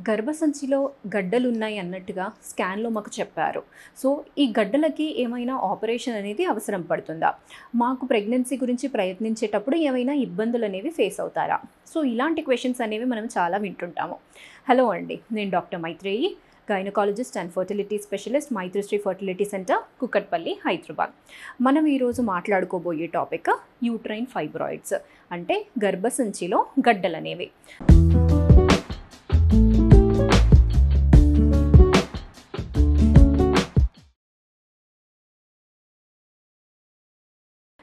గర్భసంచిలో గడ్డలున్నాయి అన్నట్టుగా స్కాన్లో మాకు చెప్పారు. సో, ఈ గడ్డలకి ఏమైనా ఆపరేషన్ అనేది అవసరం పడుతుందా? మాకు ప్రెగ్నెన్సీ గురించి ప్రయత్నించేటప్పుడు ఏమైనా ఇబ్బందులనేవి ఫేస్ అవుతారా? సో, ఇలాంటి క్వెషన్స్ అనేవి మనం చాలా వింటుంటాము. హలో అండి, నేను doctor Maitreyi, gynaecologist and fertility specialist, Maitrisri fertility centre, Kukatpally, Hyderabad. మనం ఈరోజు మాట్లాడుకోబోయే టాపిక్ యూట్రైన్ ఫైబ్రాయిడ్స్, అంటే గర్భసంచిలో గడ్డలనేవి.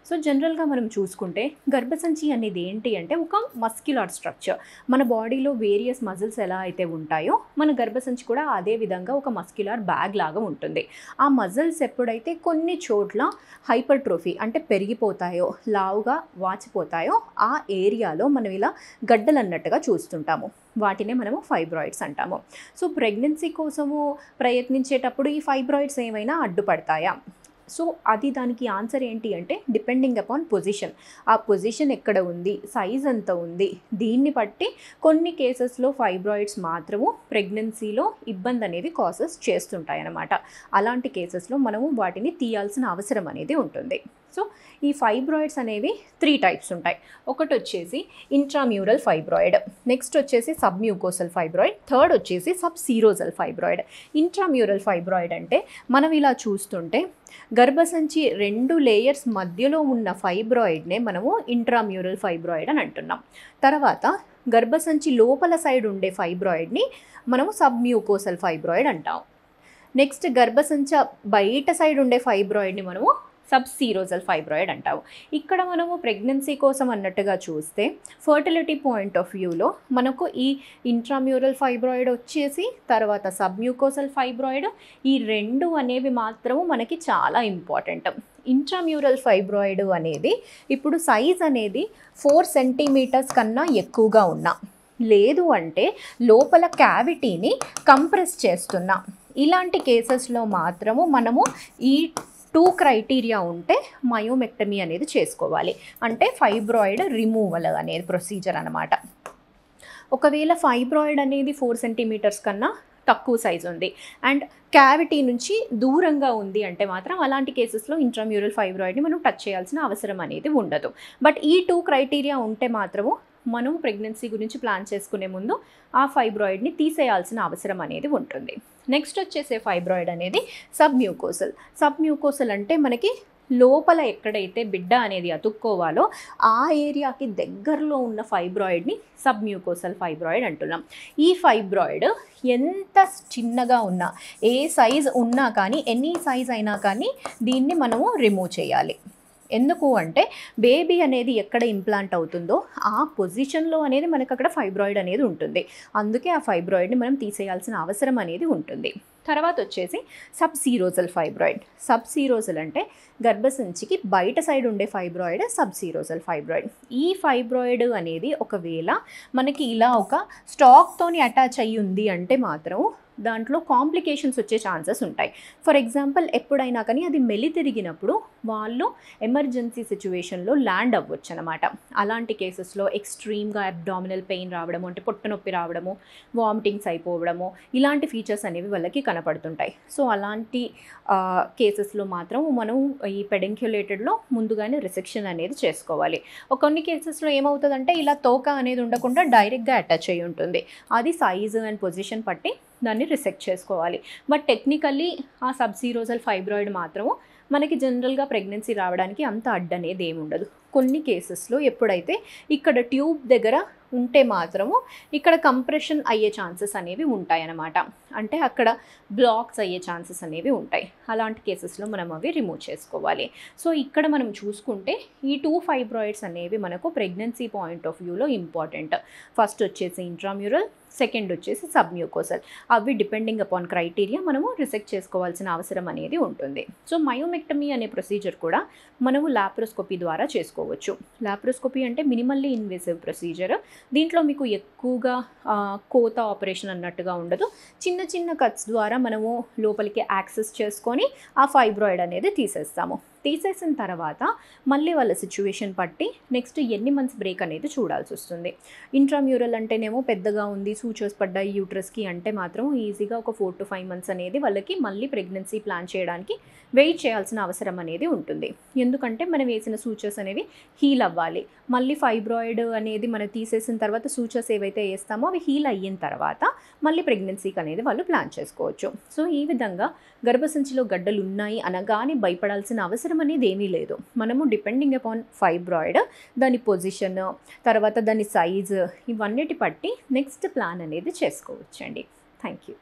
సో జనరల్గా మనం చూసుకుంటే గర్భసంచి అనేది ఏంటి అంటే ఒక మస్క్యులర్ స్ట్రక్చర్. మన బాడీలో వేరియస్ మజిల్స్ ఎలా అయితే ఉంటాయో మన గర్భసంచి కూడా అదే విధంగా ఒక మస్క్యులర్ బ్యాగ్ లాగా ఉంటుంది. ఆ మజిల్స్ ఎప్పుడైతే కొన్ని చోట్ల హైపర్ట్రోఫీ అంటే పెరిగిపోతాయో, లావుగా వాచిపోతాయో, ఆ ఏరియాలో మనం ఇలా గడ్డలు అన్నట్టుగా చూస్తుంటాము. వాటినే మనము ఫైబ్రాయిడ్స్ అంటాము. సో ప్రెగ్నెన్సీ కోసము ప్రయత్నించేటప్పుడు ఈ ఫైబ్రాయిడ్స్ ఏమైనా అడ్డుపడతాయా? సో అది దానికి ఆన్సర్ ఏంటి అంటే డిపెండింగ్ అపాన్ పొజిషన్. ఆ పొజిషన్ ఎక్కడ ఉంది, సైజ్ ఎంత ఉంది, దీన్ని బట్టి కొన్ని కేసెస్లో ఫైబ్రాయిడ్స్ మాత్రము ప్రెగ్నెన్సీలో ఇబ్బంది అనేది కాసెస్ చేస్తుంటాయన్నమాట. అలాంటి కేసెస్లో మనము వాటిని తీయాల్సిన అవసరం అనేది ఉంటుంది. సో ఈ ఫైబ్రాయిడ్స్ అనేవి 3 టైప్స్ ఉంటాయి. ఒకటి వచ్చేసి ఇంట్రామ్యూరల్ ఫైబ్రాయిడ్, నెక్స్ట్ వచ్చేసి సబ్మ్యూకోసల్ ఫైబ్రాయిడ్, థర్డ్ వచ్చేసి సబ్సీరోజల్ ఫైబ్రాయిడ్. ఇంట్రామ్యూరల్ ఫైబ్రాయిడ్ అంటే మనం ఇలా చూస్తుంటే గర్భసంచి 2 లేయర్స్ మధ్యలో ఉన్న ఫైబ్రాయిడ్నే మనము ఇంట్రామ్యూరల్ ఫైబ్రాయిడ్ అని అంటున్నాం. తర్వాత గర్భసంచి లోపల సైడ్ ఉండే ఫైబ్రాయిడ్ని మనము సబ్మ్యూకోసల్ ఫైబ్రాయిడ్ అంటాం. నెక్స్ట్ గర్భసంచి బయట సైడ్ ఉండే ఫైబ్రాయిడ్ని మనము సబ్సీరోజల్ ఫైబ్రాయిడ్ అంటాము. ఇక్కడ మనము ప్రెగ్నెన్సీ కోసం అన్నట్టుగా చూస్తే ఫర్టిలిటీ పాయింట్ ఆఫ్ వ్యూలో మనకు ఈ ఇంట్రామ్యూరల్ ఫైబ్రాయిడ్ వచ్చేసి తర్వాత సబ్మ్యూకోసల్ ఫైబ్రాయిడ్, ఈ 2 అనేవి మాత్రము మనకి చాలా ఇంపార్టెంట్. ఇంట్రామ్యూరల్ ఫైబ్రాయిడ్ అనేది ఇప్పుడు సైజ్ అనేది 4 సెంటీమీటర్స్ కన్నా ఎక్కువగా ఉన్నా, లేదు అంటే లోపల క్యావిటీని కంప్రెస్ చేస్తున్నా, ఇలాంటి కేసెస్లో మాత్రము మనము ఈ 2 క్రైటీరియా ఉంటే మయోమెక్టమీ అనేది చేసుకోవాలి. అంటే ఫైబ్రాయిడ్ రిమూవల్ అనేది ప్రొసీజర్ అనమాట. ఒకవేళ ఫైబ్రాయిడ్ అనేది 4 సెంటీమీటర్స్ కన్నా తక్కువ సైజు ఉంది అండ్ క్యావిటీ నుంచి దూరంగా ఉంది అంటే మాత్రం అలాంటి కేసెస్లో ఇంట్రామ్యూరల్ ఫైబ్రాయిడ్ని మనం టచ్ చేయాల్సిన అవసరం అనేది ఉండదు. బట్ ఈ 2 క్రైటీరియా ఉంటే మాత్రము మనం ప్రెగ్నెన్సీ గురించి ప్లాన్ చేసుకునే ముందు ఆ ఫైబ్రాయిడ్ని తీసేయాల్సిన అవసరం అనేది ఉంటుంది. నెక్స్ట్ వచ్చేసే ఫైబ్రాయిడ్ అనేది సబ్మ్యూకోసల్. సబ్మ్యూకోసల్ అంటే మనకి లోపల ఎక్కడైతే బిడ్డ అనేది అతుక్కోవాలో ఆ ఏరియాకి దగ్గరలో ఉన్న ఫైబ్రాయిడ్ని సబ్మ్యూకోసల్ ఫైబ్రాయిడ్ అంటున్నాం. ఈ ఫైబ్రాయిడ్ ఎంత చిన్నగా ఉన్నా, ఏ సైజ్ ఉన్నా కానీ, ఎనీ సైజ్ అయినా కానీ దీన్ని మనము రిమూవ్ చేయాలి. ఎందుకు అంటే బేబీ అనేది ఎక్కడ ఇంప్లాంట్ అవుతుందో ఆ పొజిషన్లో అనేది మనకు అక్కడ ఫైబ్రాయిడ్ అనేది ఉంటుంది. అందుకే ఆ ఫైబ్రాయిడ్ని మనం తీసేయాల్సిన అవసరం అనేది ఉంటుంది. తర్వాత వచ్చేసి సబ్సీరోజల్ ఫైబ్రాయిడ్. సబ్సీరోజల్ అంటే గర్భసంచికి బయట సైడ్ ఉండే ఫైబ్రాయిడ్ సబ్సీరోజల్ ఫైబ్రాయిడ్. ఈ ఫైబ్రాయిడ్ అనేది ఒకవేళ మనకి ఇలా ఒక స్టాక్తోని అటాచ్ అయ్యి ఉంది అంటే మాత్రం దాంట్లో కాంప్లికేషన్స్ వచ్చే ఛాన్సెస్ ఉంటాయి. ఫర్ ఎగ్జాంపుల్ ఎప్పుడైనా కానీ అది మెలి తిరిగినప్పుడు వాళ్ళు ఎమర్జెన్సీ సిచ్యువేషన్లో ల్యాండ్ అవ్వచ్చు అనమాట. అలాంటి కేసెస్లో ఎక్స్ట్రీమ్గా అబ్డామినల్ పెయిన్ రావడము, అంటే పొట్ట నొప్పి రావడము, వామిటింగ్స్ అయిపోవడము, ఇలాంటి ఫీచర్స్ అనేవి వాళ్ళకి కనపడుతుంటాయి. సో అలాంటి కేసెస్లో మాత్రం మనం ఈ పెడెంక్యులేటెడ్లో ముందుగానే రిసెక్షన్ అనేది చేసుకోవాలి. కొన్ని కేసెస్లో ఏమవుతుందంటే ఇలా తోక అనేది ఉండకుండా డైరెక్ట్గా అటాచ్ అయ్యి ఉంటుంది. అది సైజు అండ్ పొజిషన్ పట్టి దాన్ని రిసెక్ట్ చేసుకోవాలి. బట్ టెక్నికల్లీ ఆ సబ్సీరోజల్ ఫైబ్రాయిడ్ మాత్రము మనకి జనరల్గా ప్రెగ్నెన్సీ రావడానికి అంత అడ్డనేది ఏమి ఉండదు. కొన్ని కేసెస్లో ఎప్పుడైతే ఇక్కడ ట్యూబ్ దగ్గర ఉంటే మాత్రము ఇక్కడ కంప్రెషన్ అయ్యే ఛాన్సెస్ అనేవి ఉంటాయన్నమాట. అంటే అక్కడ బ్లాక్స్ అయ్యే ఛాన్సెస్ అనేవి ఉంటాయి. అలాంటి కేసెస్లో మనం అవి రిమూవ్ చేసుకోవాలి. సో ఇక్కడ మనం చూసుకుంటే ఈ 2 ఫైబ్రాయిడ్స్ అనేవి మనకు ప్రెగ్నెన్సీ పాయింట్ ఆఫ్ వ్యూలో ఇంపార్టెంట్. ఫస్ట్ వచ్చేసి ఇంట్రామ్యూరల్, సెకండ్ వచ్చేసి సబ్మ్యూకోసల్. అవి డిపెండింగ్ అపాన్ క్రైటీరియా మనము రిసెక్ట్ చేసుకోవాల్సిన అవసరం అనేది ఉంటుంది. సో మయోమెక్టమీ అనే ప్రొసీజర్ కూడా మనము లాప్రోస్కోపీ ద్వారా చేసుకోవచ్చు. లాప్రోస్కోపీ అంటే మినిమల్లీ ఇన్వేసివ్ ప్రొసీజర్. దీంట్లో మీకు ఎక్కువగా కోత ఆపరేషన్ అన్నట్టుగా ఉండదు. చిన్న చిన్న కట్స్ ద్వారా మనము లోపలికి యాక్సెస్ చేసుకొని ఆ ఫైబ్రాయిడ్ అనేది తీసేస్తాము. తీసేసిన తర్వాత మళ్ళీ వాళ్ళ సిచ్యువేషన్ బట్టి నెక్స్ట్ ఎన్ని మంత్స్ బ్రేక్ అనేది చూడాల్సి వస్తుంది. ఇంట్రామ్యూరల్ అంటేనేమో పెద్దగా ఉంది, సూచర్స్ పడ్డాయి యూట్రస్కి అంటే మాత్రం ఈజీగా ఒక 4 to 5 months అనేది వాళ్ళకి మళ్ళీ ప్రెగ్నెన్సీ ప్లాన్ చేయడానికి వెయిట్ చేయాల్సిన అవసరం అనేది ఉంటుంది. ఎందుకంటే మనం వేసిన సూచర్స్ అనేవి హీల్ అవ్వాలి. మళ్ళీ ఫైబ్రాయిడ్ అనేది మనం తీసేసిన తర్వాత సూచర్స్ ఏవైతే వేస్తామో అవి హీల్ అయిన తర్వాత మళ్ళీ ప్రెగ్నెన్సీకి అనేది వాళ్ళు ప్లాన్ చేసుకోవచ్చు. సో ఈ విధంగా గర్భసంచిలో గడ్డలు ఉన్నాయి అనగానే భయపడాల్సిన అవసరం అనేది ఏమీ లేదు. మనము డిపెండింగ్ అపాన్ ఫైబ్రాయిడ్, దాని పొజిషన్, తర్వాత దాని సైజు, ఇవన్నిటి బట్టి నెక్స్ట్ ప్లాన్ అనేది చేసుకోవచ్చండి. Thank you.